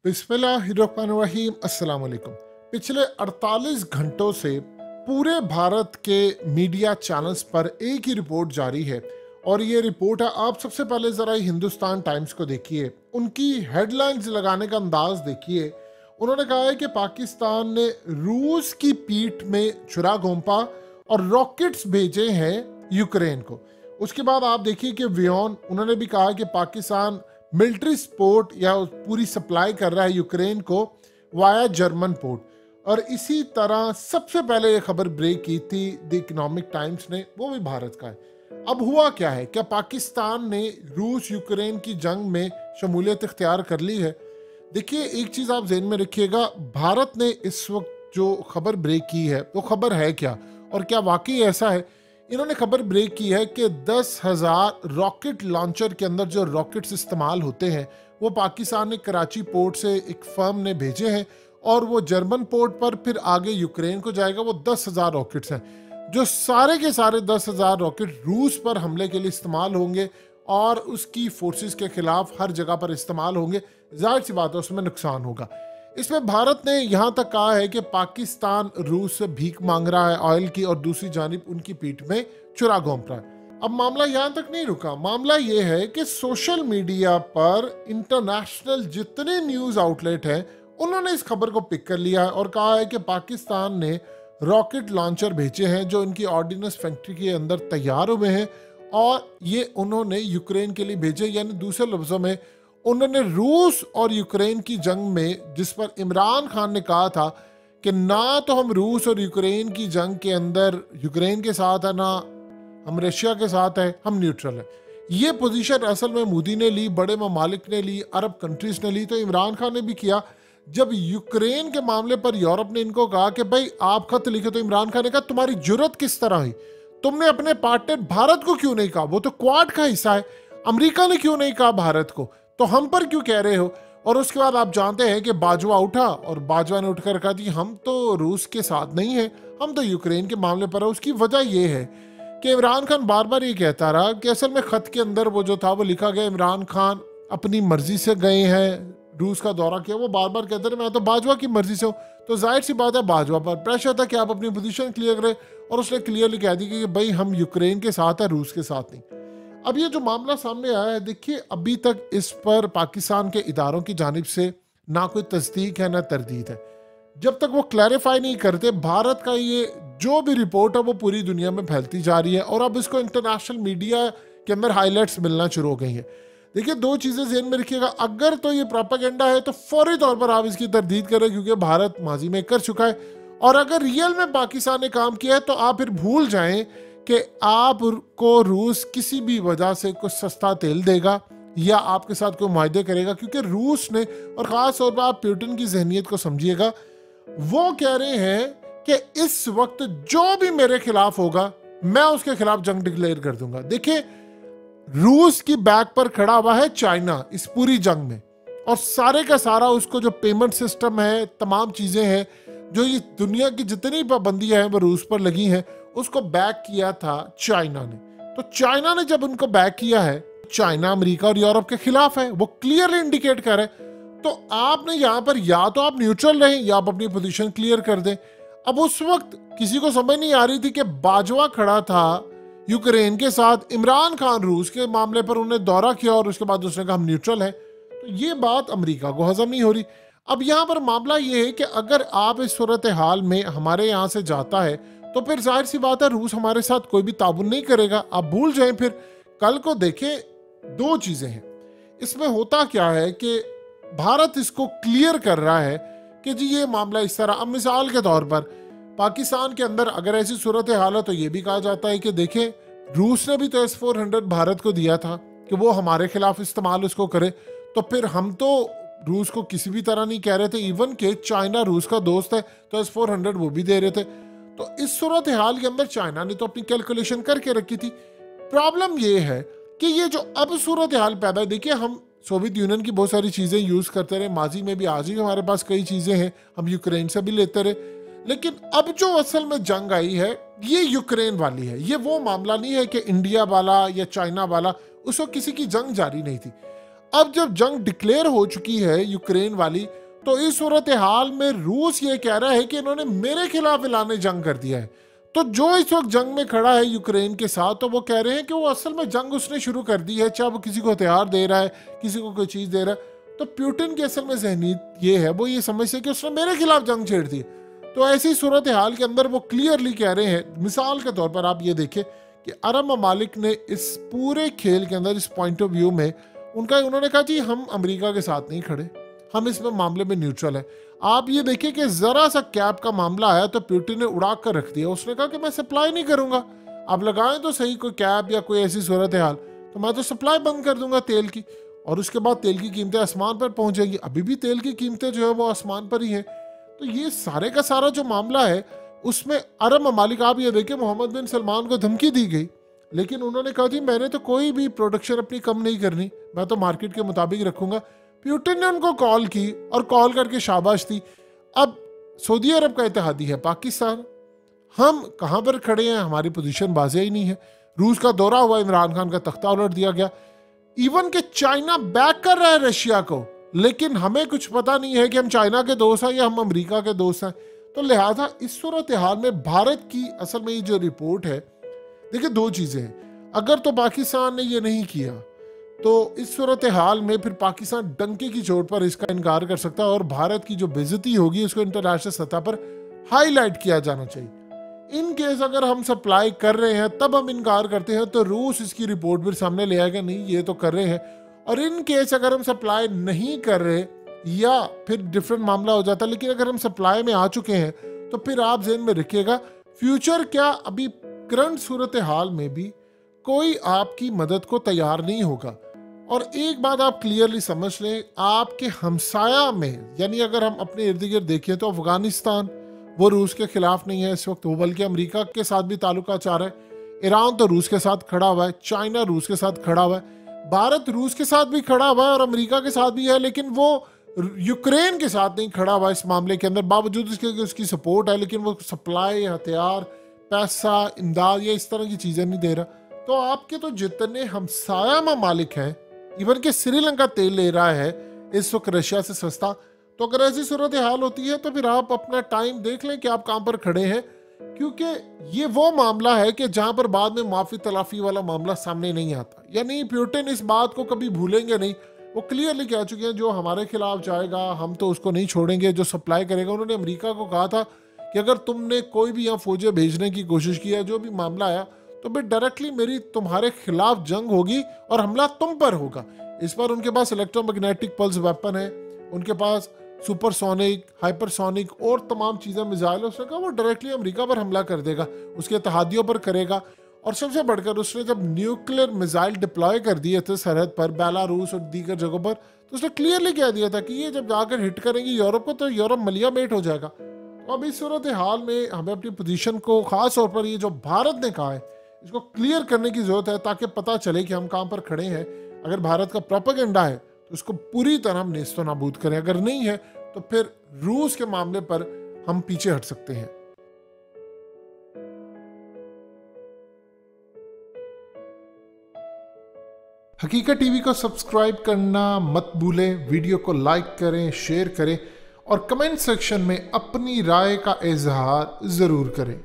बिस्मिल्लाहिर्रहमानिर्रहीम अस्सलाम वालेकुम। पिछले 48 घंटों से पूरे भारत के मीडिया चैनल्स पर एक ही रिपोर्ट जारी है और ये रिपोर्ट है, आप सबसे पहले ज़रा हिंदुस्तान टाइम्स को देखिए, उनकी हेडलाइंस लगाने का अंदाज देखिए। उन्होंने कहा है कि पाकिस्तान ने रूस की पीठ में छुरा घोंपा और रॉकेट्स भेजे हैं यूक्रेन को। उसके बाद आप देखिए कि वियॉन, उन्होंने भी कहा कि पाकिस्तान मिलिट्री सपोर्ट या पूरी सप्लाई कर रहा है यूक्रेन को वाया जर्मन पोर्ट। और इसी तरह सबसे पहले ये खबर ब्रेक की थी द इकोनॉमिक टाइम्स ने, वो भी भारत का है। अब हुआ क्या है, क्या पाकिस्तान ने रूस यूक्रेन की जंग में शमूलियत इख्तियार कर ली है? देखिए, एक चीज़ आप जहन में रखिएगा, भारत ने इस वक्त जो खबर ब्रेक की है वो खबर है क्या, और क्या वाकई ऐसा है? इन्होंने खबर ब्रेक की है कि 10,000 रॉकेट लॉन्चर के अंदर जो रॉकेट्स इस्तेमाल होते हैं वो पाकिस्तान ने कराची पोर्ट से एक फर्म ने भेजे हैं और वो जर्मन पोर्ट पर फिर आगे यूक्रेन को जाएगा। वो 10,000 रॉकेट्स हैं जो सारे के सारे 10,000 रॉकेट रूस पर हमले के लिए इस्तेमाल होंगे और उसकी फोर्सेस के खिलाफ हर जगह पर इस्तेमाल होंगे। जाहिर सी बात है उसमें नुकसान होगा। इसमें भारत ने यहाँ तक कहा है कि पाकिस्तान रूस से भीख मांग रहा है ऑयल की और दूसरी जानिब उनकी पीठ में छुरा घोंप रहा है। अब मामला यहाँ तक नहीं रुका, मामला ये है कि सोशल मीडिया पर इंटरनेशनल जितने न्यूज़ आउटलेट हैं उन्होंने इस खबर को पिक कर लिया है और कहा है कि पाकिस्तान ने रॉकेट लॉन्चर भेजे हैं जो इनकी ऑर्डिनेंस फैक्ट्री के अंदर तैयार हुए हैं और ये उन्होंने यूक्रेन के लिए भेजे। यानी दूसरे लफ्जों में उन्होंने रूस और यूक्रेन की जंग में, जिस पर इमरान खान ने कहा था कि ना तो हम रूस और यूक्रेन की जंग के अंदर यूक्रेन के साथ है, ना हम रशिया के साथ है, हम न्यूट्रल है। ये पोजीशन असल में मोदी ने ली, बड़े ममालिक ने ली, अरब कंट्रीज ने ली, तो इमरान खान ने भी किया। जब यूक्रेन के मामले पर यूरोप ने इनको कहा कि भाई आप खत लिखे, तो इमरान खान ने कहा तुम्हारी जुर्रत किस तरह हुई, तुमने अपने पार्टनर भारत को क्यों नहीं कहा, वो तो क्वाड का हिस्सा है, अमेरिका ने क्यों नहीं कहा भारत को, तो हम पर क्यों कह रहे हो? और उसके बाद आप जानते हैं कि बाजवा उठा और बाजवा ने उठकर कहा कि हम तो रूस के साथ नहीं है, हम तो यूक्रेन के मामले पर है। उसकी वजह यह है कि इमरान खान बार बार ये कहता रहा कि असल में खत के अंदर वो जो था वो लिखा गया इमरान खान अपनी मर्जी से गए हैं, रूस का दौरा किया। वो बार बार कहते रहे मैं तो बाजवा की मर्जी से हूँ। तो जाहिर सी बात है बाजवा पर प्रेशर था कि आप अपनी पोजीशन क्लियर करें, और उसने क्लियरली कह दी कि भाई हम यूक्रेन के साथ है, रूस के साथ नहीं। अब ये जो मामला सामने आया है, देखिए अभी तक इस पर पाकिस्तान के इदारों की जानिब से ना कोई तस्दीक है ना तरदीद है। जब तक वो क्लैरिफाई नहीं करते, भारत का ये जो भी रिपोर्ट है वो पूरी दुनिया में फैलती जा रही है और अब इसको इंटरनेशनल मीडिया के अंदर हाईलाइट्स मिलना शुरू हो गई हैं। देखिए, दो चीज़ें ज़हन में रखिएगा, अगर तो ये प्रोपेगेंडा है तो फौरी तौर पर आप इसकी तरदीद करें क्योंकि भारत माजी में कर चुका है, और अगर रियल में पाकिस्तान ने काम किया है तो आप फिर भूल जाएं कि आपको रूस किसी भी वजह से कुछ सस्ता तेल देगा या आपके साथ कोई मुआहदे करेगा, क्योंकि रूस ने, और ख़ास तौर पर आप पुतिन की जहनीत को समझिएगा, वो कह रहे हैं कि इस वक्त जो भी मेरे खिलाफ होगा मैं उसके खिलाफ जंग डिक्लेयर कर दूंगा। देखिए, रूस की बैक पर खड़ा हुआ है चाइना इस पूरी जंग में, और सारे का सारा उसको जो पेमेंट सिस्टम है, तमाम चीज़ें हैं, जो ये दुनिया की जितनी पाबंदियां हैं वो रूस पर लगी हैं, उसको बैक किया था चाइना ने। तो चाइना ने जब उनको बैक किया है, चाइना अमेरिका और यूरोप के खिलाफ है, वो क्लियरली इंडिकेट कर रहे हैं। तो आपने यहाँ पर या तो आप न्यूट्रल रहें या आप अपनी पोजीशन क्लियर कर दें। अब उस वक्त किसी को समझ नहीं आ रही थी कि बाजवा खड़ा था यूक्रेन के साथ, इमरान खान रूस के मामले पर उन्होंने दौरा किया और उसके बाद उसने कहा हम न्यूट्रल हैं। तो ये बात अमेरिका को हजम नहीं हो रही। अब यहाँ पर मामला ये है कि अगर आप इस सूरत हाल में हमारे यहाँ से जाता है तो फिर जाहिर सी बात है रूस हमारे साथ कोई भी ताबुन नहीं करेगा, आप भूल जाएं। फिर कल को देखें, दो चीज़ें हैं इसमें। होता क्या है कि भारत इसको क्लियर कर रहा है कि जी ये मामला इस तरह। अब मिसाल के तौर पर पाकिस्तान के अंदर अगर ऐसी सूरत हाल है तो ये भी कहा जाता है कि देखें, रूस ने भी तो S-400 भारत को दिया था कि वो हमारे खिलाफ इस्तेमाल उसको करे, तो फिर हम तो रूस को किसी भी तरह नहीं कह रहे थे। इवन के चाइना रूस का दोस्त है तो S-400 वो भी दे रहे थे। तो इस सूरत हाल के अंदर चाइना ने तो अपनी कैलकुलेशन करके रखी थी। प्रॉब्लम ये है कि ये जो अब सूरत हाल पैदा है, देखिए हम सोवियत यूनियन की बहुत सारी चीज़ें यूज़ करते रहे माजी में भी, आज ही हमारे पास कई चीज़ें हैं, हम यूक्रेन से भी लेते रहे, लेकिन अब जो असल में जंग आई है ये यूक्रेन वाली है। ये वो मामला नहीं है कि इंडिया वाला या चाइना वाला, उस वक्त किसी की जंग जारी नहीं थी। अब जब जंग डिक्लेयर हो चुकी है यूक्रेन वाली, तो इस सूरत हाल में रूस ये कह रहा है कि इन्होंने मेरे खिलाफ ऐलान जंग कर दिया है। तो जो इस वक्त जंग में खड़ा है यूक्रेन के साथ, तो वो कह रहे हैं कि वो असल में जंग उसने शुरू कर दी है, चाहे वो किसी को हथियार दे रहा है, किसी को कोई चीज़ दे रहा है। तो प्यूटिन की असल में जहनीत ये है, वो ये समझते हैं कि उसने मेरे खिलाफ जंग छेड़ दी। तो ऐसी सूरत हाल के अंदर वो क्लियरली कह रहे हैं, मिसाल के तौर पर आप ये देखें कि अरब ममालिक ने इस पूरे खेल के अंदर, इस पॉइंट ऑफ व्यू में उन्होंने कहा जी हम अमेरिका के साथ नहीं खड़े, हम इसमें मामले में न्यूट्रल है। आप ये देखिए कि जरा सा कैप का मामला आया तो प्यूटिन ने उड़ा कर रख दिया। उसने कहा कि मैं सप्लाई नहीं करूंगा, आप लगाएं तो सही कोई कैप या कोई ऐसी सूरत हाल, तो मैं तो सप्लाई बंद कर दूंगा तेल की, और उसके बाद तेल की कीमतें आसमान पर पहुंच जाएंगी। अभी भी तेल की कीमतें जो है वो आसमान पर ही है। तो ये सारे का सारा जो मामला है उसमें अरब ममालिक, आप ये देखिए मोहम्मद बिन सलमान को धमकी दी गई, लेकिन उन्होंने कहा जी मैंने तो कोई भी प्रोडक्शन अपनी कम नहीं करनी, मैं तो मार्केट के मुताबिक रखूंगा। प्यूटिन ने उनको कॉल की और कॉल करके शाबाश दी। अब सऊदी अरब का इत्तेहादी है पाकिस्तान, हम कहाँ पर खड़े हैं, हमारी पोजीशन बाज़े ही नहीं है। रूस का दौरा हुआ, इमरान खान का तख्ता उलट दिया गया। इवन के चाइना बैक कर रहा है रशिया को, लेकिन हमें कुछ पता नहीं है कि हम चाइना के दोस्त हैं या हम अमेरिका के दोस्त हैं। तो लिहाजा इस सूरत हाल में भारत की असल में ये जो रिपोर्ट है, देखिए दो चीज़ें हैं। अगर तो पाकिस्तान ने ये नहीं किया तो इस सूरत हाल में फिर पाकिस्तान डंके की चोट पर इसका इनकार कर सकता है, और भारत की जो बेइज्जती होगी उसको इंटरनेशनल सतह पर हाईलाइट किया जाना चाहिए। इन केस अगर हम सप्लाई कर रहे हैं तब हम इनकार करते हैं तो रूस इसकी रिपोर्ट भी सामने ले आएगा, नहीं ये तो कर रहे हैं। और इन केस अगर हम सप्लाई नहीं कर रहे या फिर डिफरेंट मामला हो जाता, लेकिन अगर हम सप्लाई में आ चुके हैं तो फिर आप ज़हन में रखिएगा फ्यूचर क्या, अभी करंट सूरत हाल में भी कोई आपकी मदद को तैयार नहीं होगा। और एक बात आप क्लियरली समझ लें, आपके हमसाया में, यानी अगर हम अपने इर्द गिर्द देखें तो अफगानिस्तान वो रूस के खिलाफ नहीं है इस वक्त, वो बल्कि अमेरिका के साथ भी ताल्लुकात चाह रहा है। ईरान तो रूस के साथ खड़ा हुआ है, चाइना रूस के साथ खड़ा हुआ है, भारत रूस के साथ भी खड़ा हुआ है और अमेरिका के साथ भी है, लेकिन वो यूक्रेन के साथ नहीं खड़ा हुआ इस मामले के अंदर, बावजूद इसके कि उसकी सपोर्ट है, लेकिन वो सप्लाई, हथियार, पैसा, इमदाद या इस तरह की चीज़ें नहीं दे रहा। तो आपके तो जितने हमसाया ममालिक हैं, इवन के श्रीलंका तेल ले रहा है इस वक्त रशिया से सस्ता, तो अगर ऐसी सूरत हाल होती है तो फिर आप अपना टाइम देख लें कि आप कहाँ पर खड़े हैं, क्योंकि ये वो मामला है कि जहाँ पर बाद में माफी तलाफी वाला मामला सामने नहीं आता। यानी प्यूटिन इस बात को कभी भूलेंगे नहीं, वो क्लियरली कह चुके हैं जो हमारे खिलाफ जाएगा हम तो उसको नहीं छोड़ेंगे, जो सप्लाई करेगा। उन्होंने अमेरिका को कहा था कि अगर तुमने कोई भी यहाँ फौजें भेजने की कोशिश की है, जो भी मामला आया, तो फिर डायरेक्टली मेरी तुम्हारे खिलाफ जंग होगी और हमला तुम पर होगा। इस पर उनके पास इलेक्ट्रोमैग्नेटिक पल्स वेपन है, उनके पास सुपरसोनिक, हाइपरसोनिक और तमाम चीज़ें, मिसाइल, उसने कहा वो डायरेक्टली अमेरिका पर हमला कर देगा, उसके इत्तेहादियों पर करेगा। और सबसे बढ़कर उसने जब न्यूक्लियर मिसाइल डिप्लॉय कर दिए थे सरहद पर, बेलारूस और दीगर जगहों पर, तो उसने क्लियरली कह दिया था कि ये जब जाकर हिट करेंगे यूरोप को तो यूरोप मलिया मेट हो जाएगा। तो अब इस सूरत हाल में हमें अपनी पोजीशन को, खास तौर पर ये जो भारत ने कहा है, इसको क्लियर करने की जरूरत है, ताकि पता चले कि हम कहाँ पर खड़े हैं। अगर भारत का प्रोपेगेंडा है तो उसको पूरी तरह हम नेस्तो नाबूद करें, अगर नहीं है तो फिर रूस के मामले पर हम पीछे हट सकते हैं। हकीकत टीवी को सब्सक्राइब करना मत भूलें, वीडियो को लाइक करें, शेयर करें और कमेंट सेक्शन में अपनी राय का इजहार ज़रूर करें।